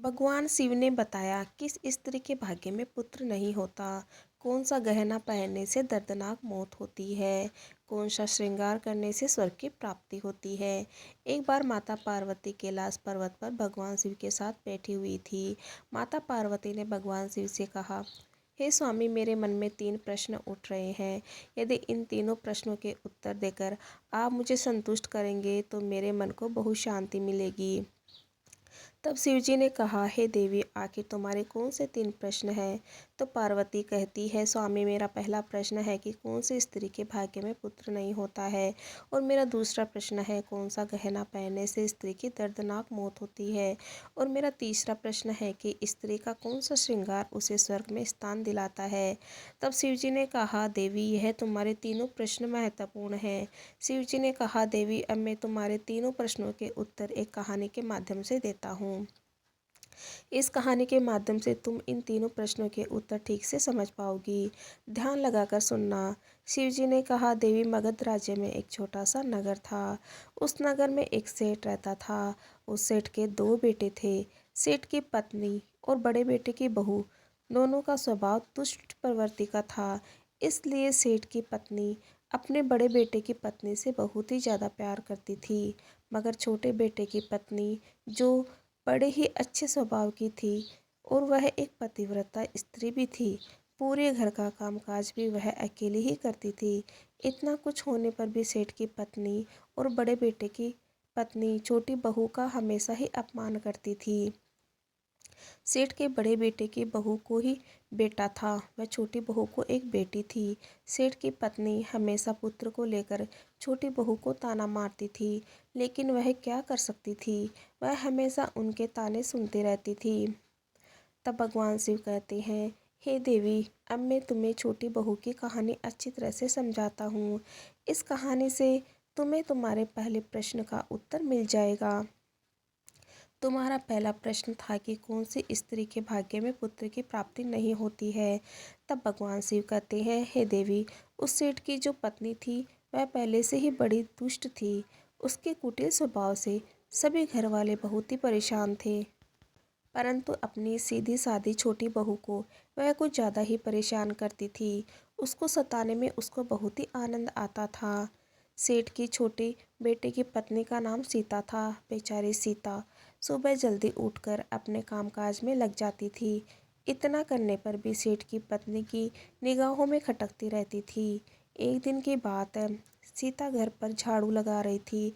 भगवान शिव ने बताया किस स्त्री के भाग्य में पुत्र नहीं होता, कौन सा गहना पहनने से दर्दनाक मौत होती है, कौन सा श्रृंगार करने से स्वर्ग की प्राप्ति होती है। एक बार माता पार्वती कैलाश पर्वत पर भगवान शिव के साथ बैठी हुई थी। माता पार्वती ने भगवान शिव से कहा, हे स्वामी, मेरे मन में 3 प्रश्न उठ रहे हैं। यदि इन तीनों प्रश्नों के उत्तर देकर आप मुझे संतुष्ट करेंगे तो मेरे मन को बहुत शांति मिलेगी। तब शिवजी ने कहा, हे देवी, आखिर तुम्हारे कौन से 3 प्रश्न हैं। तो पार्वती कहती है, स्वामी, मेरा पहला प्रश्न है कि कौन सी स्त्री के भाग्य में पुत्र नहीं होता है, और मेरा दूसरा प्रश्न है कौन सा गहना पहनने से स्त्री की दर्दनाक मौत होती है, और मेरा तीसरा प्रश्न है कि स्त्री का कौन सा श्रृंगार उसे स्वर्ग में स्थान दिलाता है। तब शिवजी ने कहा, देवी, यह तुम्हारे तीनों प्रश्न महत्वपूर्ण हैं। शिवजी ने कहा, देवी, अब मैं तुम्हारे तीनों प्रश्नों के उत्तर एक कहानी के माध्यम से देता हूँ। इस कहानी के माध्यम से तुम इन तीनों प्रश्नों के उत्तर ठीक से समझ पाओगी। ध्यान लगाकर सुनना। शिवजी ने कहा, देवी, मगध राज्य में एक छोटा सा नगर था। उस नगर में एक सेठ रहता था। उस सेठ के 2 बेटे थे। सेठ की पत्नी और बड़े बेटे की बहू दोनों का स्वभाव दुष्ट प्रवृत्ति का था। इसलिए सेठ की पत्नी अपने बड़े बेटे की पत्नी से बहुत ही ज़्यादा प्यार करती थी, मगर छोटे बेटे की पत्नी, जो बड़े ही अच्छे स्वभाव की थी और वह एक पतिव्रता स्त्री भी थी, पूरे घर का कामकाज भी वह अकेली ही करती थी। इतना कुछ होने पर भी सेठ की पत्नी और बड़े बेटे की पत्नी छोटी बहू का हमेशा ही अपमान करती थी। सेठ के बड़े बेटे की बहू को ही बेटा था, वह छोटी बहू को एक बेटी थी। सेठ की पत्नी हमेशा पुत्र को लेकर छोटी बहू को ताना मारती थी, लेकिन वह क्या कर सकती थी, वह हमेशा उनके ताने सुनती रहती थी। तब भगवान शिव कहते हैं, हे देवी, अब मैं तुम्हें छोटी बहू की कहानी अच्छी तरह से समझाता हूँ। इस कहानी से तुम्हें तुम्हारे पहले प्रश्न का उत्तर मिल जाएगा। तुम्हारा पहला प्रश्न था कि कौन सी स्त्री के भाग्य में पुत्र की प्राप्ति नहीं होती है। तब भगवान शिव कहते हैं, हे देवी, उस सेठ की जो पत्नी थी वह पहले से ही बड़ी दुष्ट थी। उसके कुटिल स्वभाव से सभी घर वाले बहुत ही परेशान थे, परंतु अपनी सीधी सादी छोटी बहू को वह कुछ ज़्यादा ही परेशान करती थी। उसको सताने में उसको बहुत ही आनंद आता था। सेठ की छोटी बेटे की पत्नी का नाम सीता था। बेचारी सीता सुबह जल्दी उठकर अपने कामकाज में लग जाती थी। इतना करने पर भी सेठ की पत्नी की निगाहों में खटकती रहती थी। एक दिन की बात है, सीता घर पर झाड़ू लगा रही थी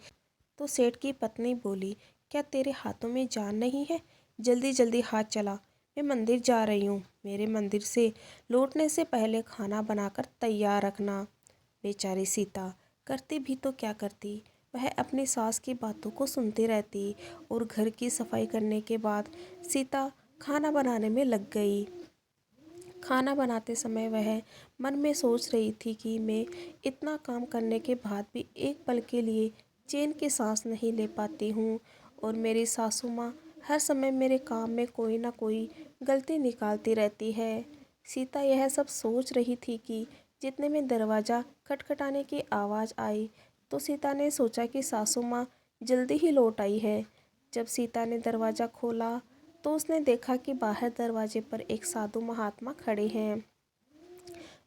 तो सेठ की पत्नी बोली, क्या तेरे हाथों में जान नहीं है? जल्दी जल्दी हाथ चला, मैं मंदिर जा रही हूँ। मेरे मंदिर से लौटने से पहले खाना बनाकर तैयार रखना। बेचारी सीता करती भी तो क्या करती, वह अपनी सास की बातों को सुनती रहती और घर की सफाई करने के बाद सीता खाना बनाने में लग गई। खाना बनाते समय वह मन में सोच रही थी कि मैं इतना काम करने के बाद भी एक पल के लिए चैन की सांस नहीं ले पाती हूँ, और मेरी सासू माँ हर समय मेरे काम में कोई ना कोई गलती निकालती रहती है। सीता यह सब सोच रही थी कि जितने में दरवाज़ा खटखटाने की आवाज़ आई, तो सीता ने सोचा कि सासू माँ जल्दी ही लौट आई है। जब सीता ने दरवाज़ा खोला तो उसने देखा कि बाहर दरवाजे पर एक साधु महात्मा खड़े हैं।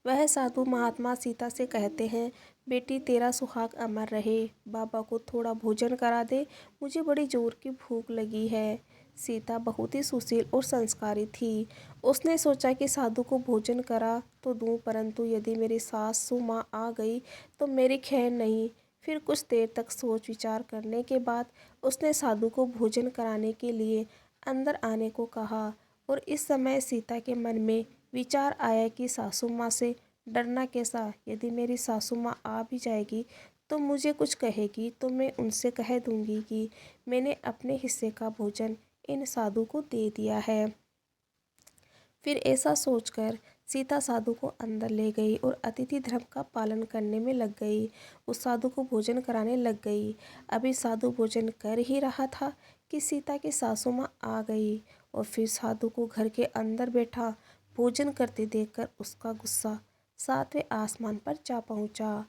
वह साधु महात्मा सीता से कहते हैं, बेटी, तेरा सुहाग अमर रहे, बाबा को थोड़ा भोजन करा दे, मुझे बड़ी जोर की भूख लगी है। सीता बहुत ही सुशील और संस्कारी थी। उसने सोचा कि साधु को भोजन करा तो दूं, परंतु यदि मेरी सासू माँ आ गई तो मेरी खैर नहीं। फिर कुछ देर तक सोच विचार करने के बाद उसने साधु को भोजन कराने के लिए अंदर आने को कहा, और इस समय सीता के मन में विचार आया कि सासू माँ से डरना कैसा, यदि मेरी सासू माँ आ भी जाएगी तो मुझे कुछ कहेगी तो मैं उनसे कह दूंगी कि मैंने अपने हिस्से का भोजन इन साधु को दे दिया है। फिर ऐसा सोचकर सीता साधु को अंदर ले गई और अतिथि धर्म का पालन करने में लग गई। उस साधु को भोजन कराने लग गई। अभी साधु भोजन कर ही रहा था कि सीता की सासू माँ आ गई, और फिर साधु को घर के अंदर बैठा भोजन करते देखकर उसका गुस्सा 7वें आसमान पर जा पहुँचा,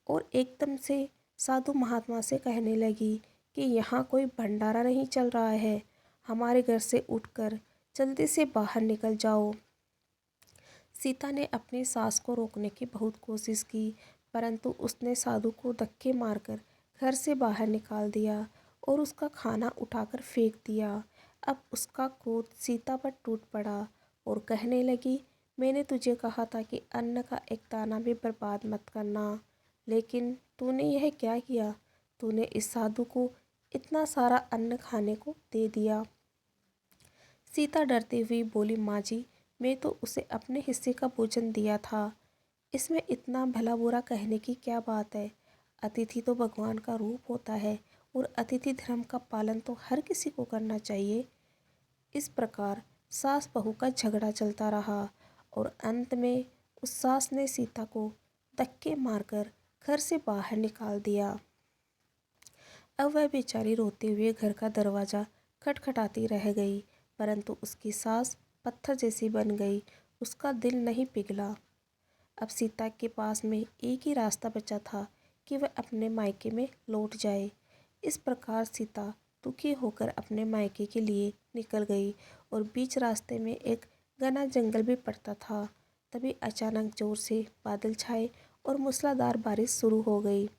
और एकदम से साधु महात्मा से कहने लगी कि यहाँ कोई भंडारा नहीं चल रहा है, हमारे घर से उठकर जल्दी से बाहर निकल जाओ। सीता ने अपनी सास को रोकने की बहुत कोशिश की, परंतु उसने साधु को धक्के मारकर घर से बाहर निकाल दिया और उसका खाना उठाकर फेंक दिया। अब उसका क्रोध सीता पर टूट पड़ा और कहने लगी, मैंने तुझे कहा था कि अन्न का एक दाना भी बर्बाद मत करना, लेकिन तूने यह क्या किया? तूने इस साधु को इतना सारा अन्न खाने को दे दिया। सीता डरती हुई बोली, माँ जी, मैं तो उसे अपने हिस्से का भोजन दिया था, इसमें इतना भला बुरा कहने की क्या बात है? अतिथि तो भगवान का रूप होता है और अतिथि धर्म का पालन तो हर किसी को करना चाहिए। इस प्रकार सास बहू का झगड़ा चलता रहा और अंत में उस सास ने सीता को धक्के मारकर घर से बाहर निकाल दिया। अब वह बेचारी रोते हुए घर का दरवाज़ा खटखटाती रह गई, परंतु उसकी सास पत्थर जैसी बन गई, उसका दिल नहीं पिघला। अब सीता के पास में एक ही रास्ता बचा था कि वह अपने मायके में लौट जाए। इस प्रकार सीता दुखी होकर अपने मायके के लिए निकल गई और बीच रास्ते में एक घना जंगल भी पड़ता था। तभी अचानक जोर से बादल छाए और मूसलाधार बारिश शुरू हो गई।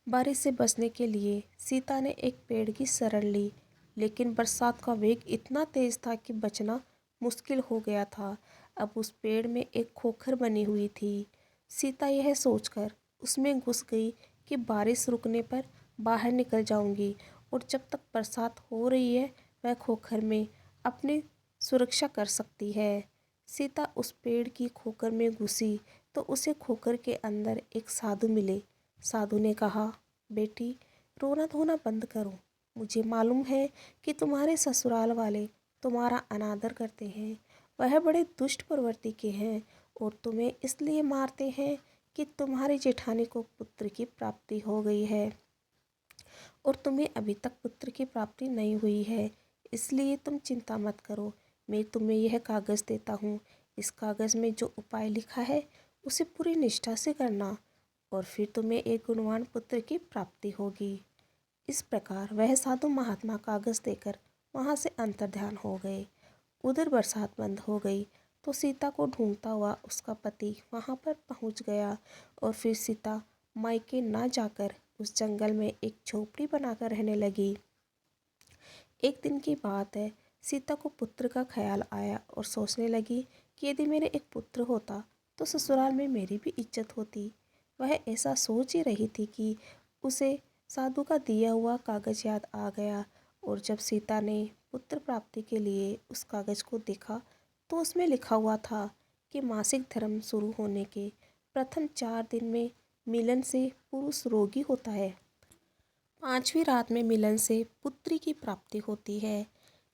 बारिश से बचने के लिए सीता ने एक पेड़ की शरण ली, लेकिन बरसात का वेग इतना तेज था कि बचना मुश्किल हो गया था। अब उस पेड़ में एक खोखर बनी हुई थी। सीता यह सोचकर उसमें घुस गई कि बारिश रुकने पर बाहर निकल जाऊंगी और जब तक बरसात हो रही है वह खोखर में अपनी सुरक्षा कर सकती है। सीता उस पेड़ की खोखर में घुसी तो उसे खोखर के अंदर एक साधु मिले। साधु ने कहा, बेटी, रोना धोना बंद करो। मुझे मालूम है कि तुम्हारे ससुराल वाले तुम्हारा अनादर करते हैं। वह बड़े दुष्ट प्रवृत्ति के हैं और तुम्हें इसलिए मारते हैं कि तुम्हारी जेठानी को पुत्र की प्राप्ति हो गई है और तुम्हें अभी तक पुत्र की प्राप्ति नहीं हुई है। इसलिए तुम चिंता मत करो, मैं तुम्हें यह कागज़ देता हूँ। इस कागज़ में जो उपाय लिखा है उसे पूरी निष्ठा से करना और फिर तुम्हें एक गुणवान पुत्र की प्राप्ति होगी। इस प्रकार वह साधु महात्मा कागज़ देकर वहाँ से अंतर्ध्यान हो गए। उधर बरसात बंद हो गई तो सीता को ढूंढता हुआ उसका पति वहाँ पर पहुँच गया और फिर सीता मायके ना जाकर उस जंगल में एक झोपड़ी बनाकर रहने लगी। एक दिन की बात है, सीता को पुत्र का ख्याल आया और सोचने लगी कि यदि मेरे एक पुत्र होता तो ससुराल में मेरी भी इज्जत होती। वह ऐसा सोच ही रही थी कि उसे साधु का दिया हुआ कागज़ याद आ गया और जब सीता ने पुत्र प्राप्ति के लिए उस कागज़ को देखा तो उसमें लिखा हुआ था कि मासिक धर्म शुरू होने के प्रथम 4 दिन में मिलन से पुरुष रोगी होता है। 5वीं रात में मिलन से पुत्री की प्राप्ति होती है।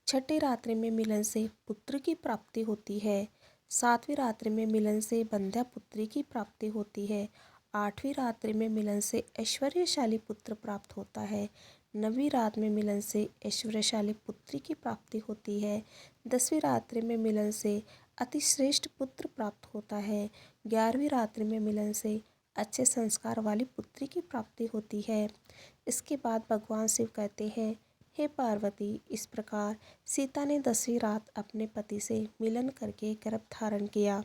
6ठी रात्रि में मिलन से पुत्र की प्राप्ति होती है। 7वीं रात्रि में मिलन से बंध्या पुत्री की प्राप्ति होती है। 8वीं रात्रि में मिलन से ऐश्वर्यशाली पुत्र प्राप्त होता है। 9वीं रात में मिलन से ऐश्वर्यशाली पुत्री की प्राप्ति होती है। 10वीं रात्रि में मिलन से अतिश्रेष्ठ पुत्र प्राप्त होता है। 11वीं रात्रि में मिलन से अच्छे संस्कार वाली पुत्री की प्राप्ति होती है। इसके बाद भगवान शिव कहते हैं, हे पार्वती, इस प्रकार सीता ने 10वीं रात अपने पति से मिलन करके गर्भ धारण किया।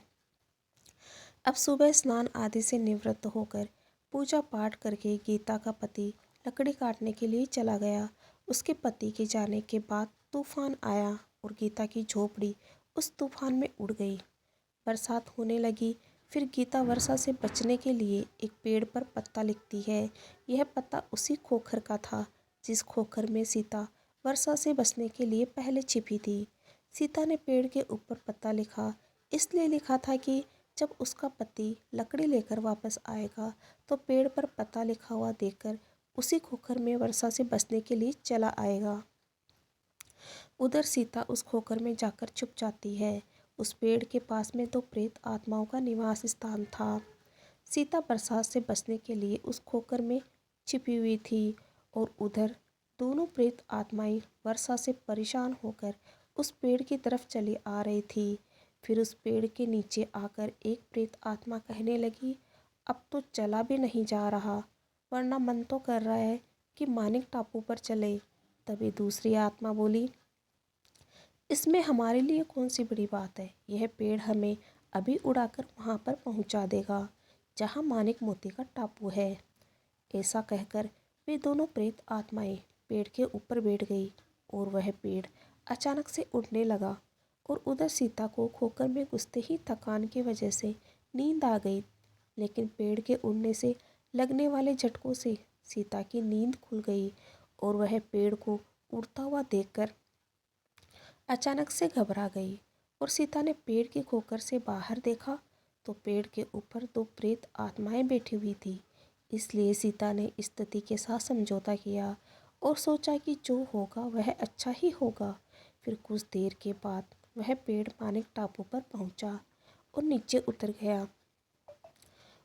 अब सुबह स्नान आदि से निवृत्त होकर पूजा पाठ करके गीता का पति लकड़ी काटने के लिए चला गया। उसके पति के जाने के बाद तूफान आया और गीता की झोपड़ी उस तूफान में उड़ गई। बरसात होने लगी। फिर गीता वर्षा से बचने के लिए एक पेड़ पर पत्ता लिखती है। यह पत्ता उसी खोखर का था जिस खोखर में सीता वर्षा से बचने के लिए पहले छिपी थी। सीता ने पेड़ के ऊपर पत्ता लिखा, इसलिए लिखा था कि जब उसका पति लकड़ी लेकर वापस आएगा तो पेड़ पर पत्ता लिखा हुआ देखकर उसी खोखर में वर्षा से बचने के लिए चला आएगा। उधर सीता उस खोखर में जाकर छुप जाती है। उस पेड़ के पास में तो प्रेत आत्माओं का निवास स्थान था। सीता बरसात से बचने के लिए उस खोखर में छिपी हुई थी और उधर दोनों प्रेत आत्माएं वर्षा से परेशान होकर उस पेड़ की तरफ चली आ रही थी। फिर उस पेड़ के नीचे आकर एक प्रेत आत्मा कहने लगी, अब तो चला भी नहीं जा रहा, वरना मन तो कर रहा है कि मानिक टापू पर चले। तभी दूसरी आत्मा बोली, इसमें हमारे लिए कौन सी बड़ी बात है। यह पेड़ हमें अभी उड़ाकर वहाँ पर पहुँचा देगा जहाँ मानिक मोती का टापू है। ऐसा कहकर वे दोनों प्रेत आत्माएं पेड़ के ऊपर बैठ गई और वह पेड़ अचानक से उड़ने लगा। और उधर सीता को खोकर में घुसते ही थकान की वजह से नींद आ गई, लेकिन पेड़ के उड़ने से लगने वाले झटकों से सीता की नींद खुल गई और वह पेड़ को उड़ता हुआ देखकर अचानक से घबरा गई। और सीता ने पेड़ की खोकर से बाहर देखा तो पेड़ के ऊपर दो प्रेत आत्माएं बैठी हुई थी। इसलिए सीता ने स्थिति के साथ समझौता किया और सोचा कि जो होगा वह अच्छा ही होगा। फिर कुछ देर के बाद वह पेड़ मानिक टापू पर पहुंचा और नीचे उतर गया।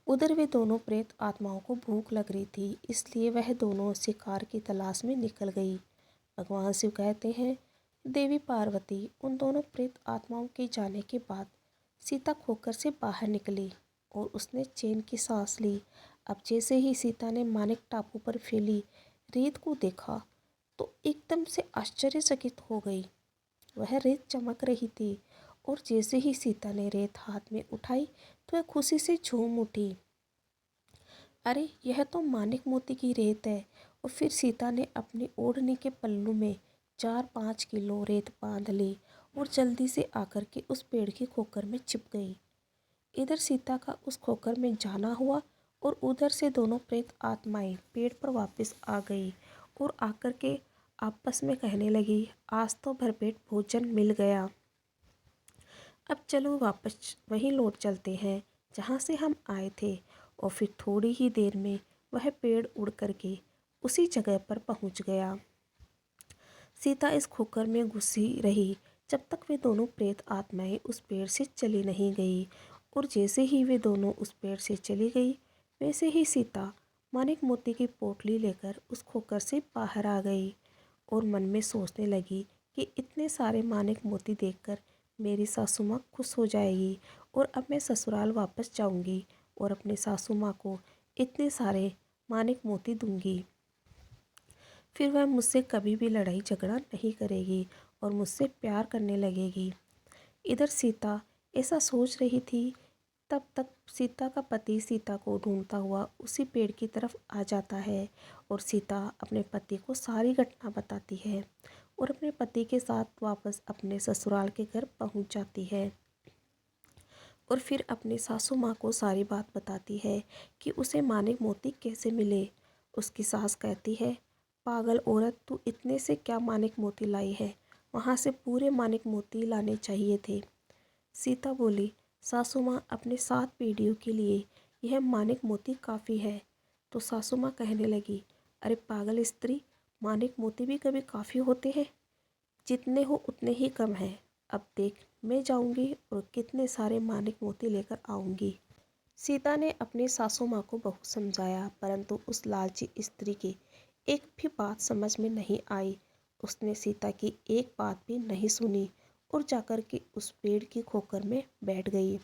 उधर वे दोनों प्रेत आत्माओं को भूख लग रही थी, इसलिए वह दोनों शिकार की तलाश में निकल गई। भगवान शिव कहते हैं, देवी पार्वती उन दोनों प्रेत आत्माओं के जाने के बाद सीता खोकर से बाहर निकली और उसने चैन की सांस ली। अब जैसे ही सीता ने मानिक टापू पर फैली रेत को देखा तो एकदम से आश्चर्यचकित हो गई। वह रेत चमक रही थी और जैसे ही सीता ने रेत हाथ में उठाई तो वह खुशी से झूम उठी। अरे यह तो मानिक मोती की रेत है। और फिर सीता ने अपनी ओढ़नी के पल्लू में 4-5 किलो रेत बांध ली और जल्दी से आकर के उस पेड़ की खोकर में छिप गई। इधर सीता का उस खोकर में जाना हुआ और उधर से दोनों प्रेत आत्माएं पेड़ पर वापस आ गई और आकर के आपस में कहने लगी, आज तो भरपेट भोजन मिल गया। अब चलो वापस वहीं लौट चलते हैं जहाँ से हम आए थे। और फिर थोड़ी ही देर में वह पेड़ उड़ करके उसी जगह पर पहुँच गया। सीता इस खोकर में घुसी रही जब तक वे दोनों प्रेत आत्माएं उस पेड़ से चली नहीं गई। और जैसे ही वे दोनों उस पेड़ से चली गई वैसे ही सीता मानिक मोती की पोटली लेकर उस खोकर से बाहर आ गई और मन में सोचने लगी कि इतने सारे मानिक मोती देखकर मेरी सासू माँ खुश हो जाएगी और अब मैं ससुराल वापस जाऊंगी और अपनी सासू माँ को इतने सारे मानिक मोती दूंगी। फिर वह मुझसे कभी भी लड़ाई झगड़ा नहीं करेगी और मुझसे प्यार करने लगेगी। इधर सीता ऐसा सोच रही थी, तब तक सीता का पति सीता को ढूंढता हुआ उसी पेड़ की तरफ आ जाता है और सीता अपने पति को सारी घटना बताती है और अपने पति के साथ वापस अपने ससुराल के घर पहुंच जाती है। और फिर अपनी सासू माँ को सारी बात बताती है कि उसे मानिक मोती कैसे मिले। उसकी सास कहती है, पागल औरत, तू इतने से क्या मानिक मोती लाई है, वहाँ से पूरे मानिक मोती लाने चाहिए थे। सीता बोली, सासू माँ, अपने 7 पीढ़ियों के लिए यह मानिक मोती काफ़ी है। तो सासू माँ कहने लगी, अरे पागल स्त्री, मानिक मोती भी कभी काफ़ी होते हैं, जितने हो उतने ही कम हैं। अब देख, मैं जाऊंगी और कितने सारे मानिक मोती लेकर आऊंगी। सीता ने अपनी सासू माँ को बहुत समझाया, परंतु उस लालची स्त्री की एक भी बात समझ में नहीं आई। उसने सीता की एक बात भी नहीं सुनी और जाकर के उस पेड़ की खोकर में बैठ गई।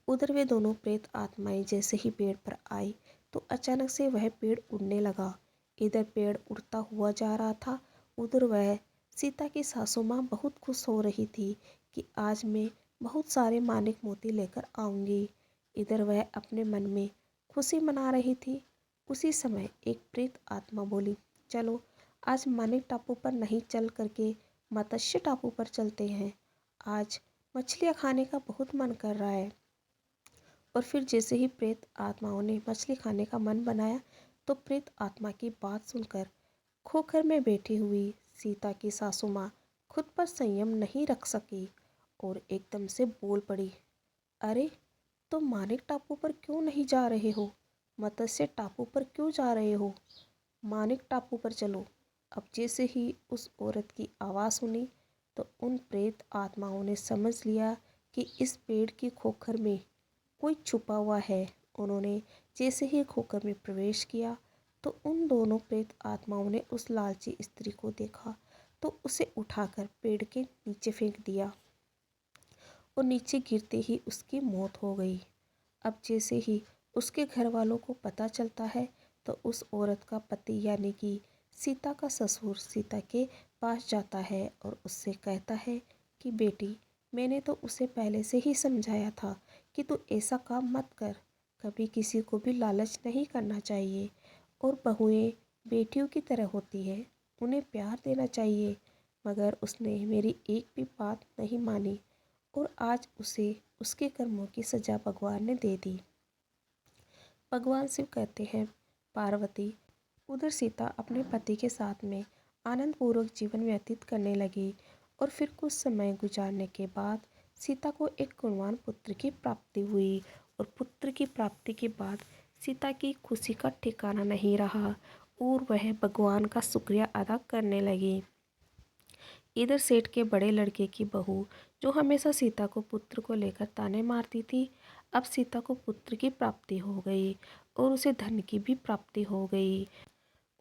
उधर वे दोनों प्रेत आत्माएं जैसे ही पेड़ पर आई तो अचानक से वह पेड़ उड़ने लगा। इधर पेड़ उड़ता हुआ जा रहा था, उधर वह सीता की सासू माँ बहुत खुश हो रही थी कि आज मैं बहुत सारे मानिक मोती लेकर आऊंगी। इधर वह अपने मन में खुशी मना रही थी। उसी समय एक प्रेत आत्मा बोली, चलो आज मानिक टापू पर नहीं चल करके मत्स्य टापू पर चलते हैं, आज मछलियाँ खाने का बहुत मन कर रहा है। और फिर जैसे ही प्रेत आत्माओं ने मछली खाने का मन बनाया तो प्रेत आत्मा की बात सुनकर खोखर में बैठी हुई सीता की सासू माँ खुद पर संयम नहीं रख सकी और एकदम से बोल पड़ी, अरे तुम मानिक टापू पर क्यों नहीं जा रहे हो, मत्स्य टापू पर क्यों जा रहे हो, मानिक टापू पर चलो। अब जैसे ही उस औरत की आवाज़ सुनी तो उन प्रेत आत्माओं ने समझ लिया कि इस पेड़ की खोखर में कोई छुपा हुआ है। उन्होंने जैसे ही खोखर में प्रवेश किया तो उन दोनों प्रेत आत्माओं ने उस लालची स्त्री को देखा तो उसे उठाकर पेड़ के नीचे फेंक दिया और नीचे गिरते ही उसकी मौत हो गई। अब जैसे ही उसके घर वालों को पता चलता है तो उस औरत का पति यानी कि सीता का ससुर सीता के पास जाता है और उससे कहता है कि बेटी, मैंने तो उसे पहले से ही समझाया था कि तू ऐसा काम मत कर। कभी किसी को भी लालच नहीं करना चाहिए और बहुएं बेटियों की तरह होती है, उन्हें प्यार देना चाहिए। मगर उसने मेरी एक भी बात नहीं मानी और आज उसे उसके कर्मों की सजा भगवान ने दे दी। भगवान शिव कहते हैं, पार्वती, उधर सीता अपने पति के साथ में आनंदपूर्वक जीवन व्यतीत करने लगी और फिर कुछ समय गुजारने के बाद सीता को एक गुणवान पुत्र की प्राप्ति हुई और पुत्र की प्राप्ति के बाद सीता की खुशी का ठिकाना नहीं रहा और वह भगवान का शुक्रिया अदा करने लगी। इधर सेठ के बड़े लड़के की बहू, जो हमेशा सीता को पुत्र को लेकर ताने मारती थी, अब सीता को पुत्र की प्राप्ति हो गई और उसे धन की भी प्राप्ति हो गई।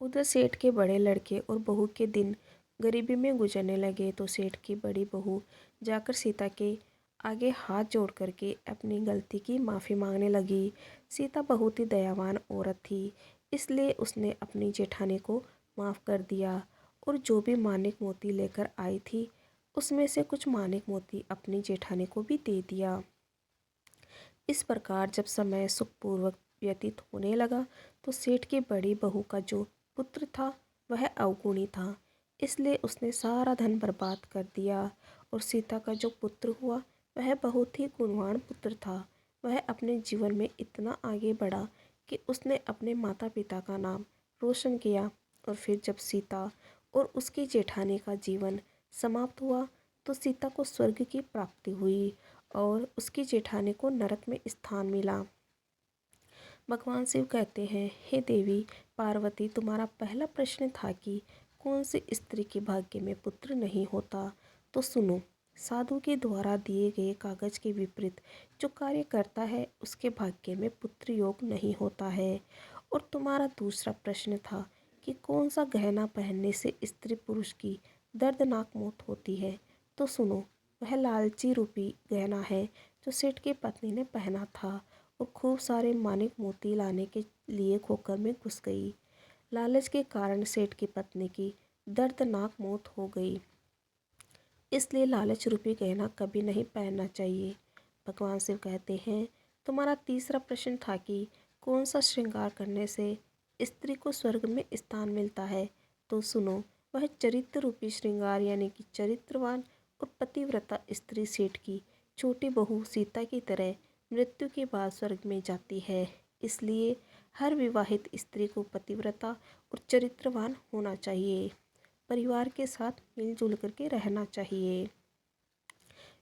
उधर सेठ के बड़े लड़के और बहू के दिन गरीबी में गुजरने लगे तो सेठ की बड़ी बहू जाकर सीता के आगे हाथ जोड़ करके अपनी गलती की माफ़ी मांगने लगी। सीता बहुत ही दयावान औरत थी, इसलिए उसने अपनी जेठानी को माफ़ कर दिया और जो भी मानिक मोती लेकर आई थी उसमें से कुछ मानिक मोती अपनी जेठानी को भी दे दिया। इस प्रकार जब समय सुखपूर्वक व्यतीत होने लगा तो सेठ की बड़ी बहू का जो पुत्र था वह अवगुणी था, इसलिए उसने सारा धन बर्बाद कर दिया और सीता का जो पुत्र हुआ वह बहुत ही गुणवान पुत्र था। वह अपने जीवन में इतना आगे बढ़ा कि उसने अपने माता पिता का नाम रोशन किया और फिर जब सीता और उसकी जेठानी का जीवन समाप्त हुआ तो सीता को स्वर्ग की प्राप्ति हुई और उसकी जेठानी को नरक में स्थान मिला। भगवान शिव कहते हैं, हे देवी पार्वती, तुम्हारा पहला प्रश्न था कि कौन सी स्त्री के भाग्य में पुत्र नहीं होता। तो सुनो, साधु के द्वारा दिए गए कागज के विपरीत जो कार्य करता है उसके भाग्य में पुत्र योग नहीं होता है। और तुम्हारा दूसरा प्रश्न था कि कौन सा गहना पहनने से स्त्री पुरुष की दर्दनाक मौत होती है। तो सुनो, वह लालची रूपी गहना है जो सेठ की पत्नी ने पहना था और खूब सारे मानिक मोती लाने के लिए खोकर में घुस गई। लालच के कारण सेठ की पत्नी की दर्दनाक मौत हो गई, इसलिए लालच रूपी गहना कभी नहीं पहनना चाहिए। भगवान शिव कहते हैं, तुम्हारा तीसरा प्रश्न था कि कौन सा श्रृंगार करने से स्त्री को स्वर्ग में स्थान मिलता है। तो सुनो, वह चरित्र रूपी श्रृंगार यानी कि चरित्रवान और पतिव्रता स्त्री सेठ की छोटी बहू सीता की तरह मृत्यु के बाद स्वर्ग में जाती है। इसलिए हर विवाहित स्त्री को पतिव्रता और चरित्रवान होना चाहिए, परिवार के साथ मिलजुल करके रहना चाहिए।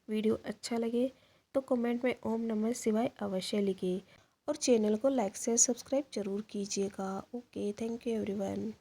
वीडियो अच्छा लगे तो कमेंट में ओम नमः शिवाय अवश्य लिखें और चैनल को लाइक से सब्सक्राइब जरूर कीजिएगा। Okay, thank you everyone.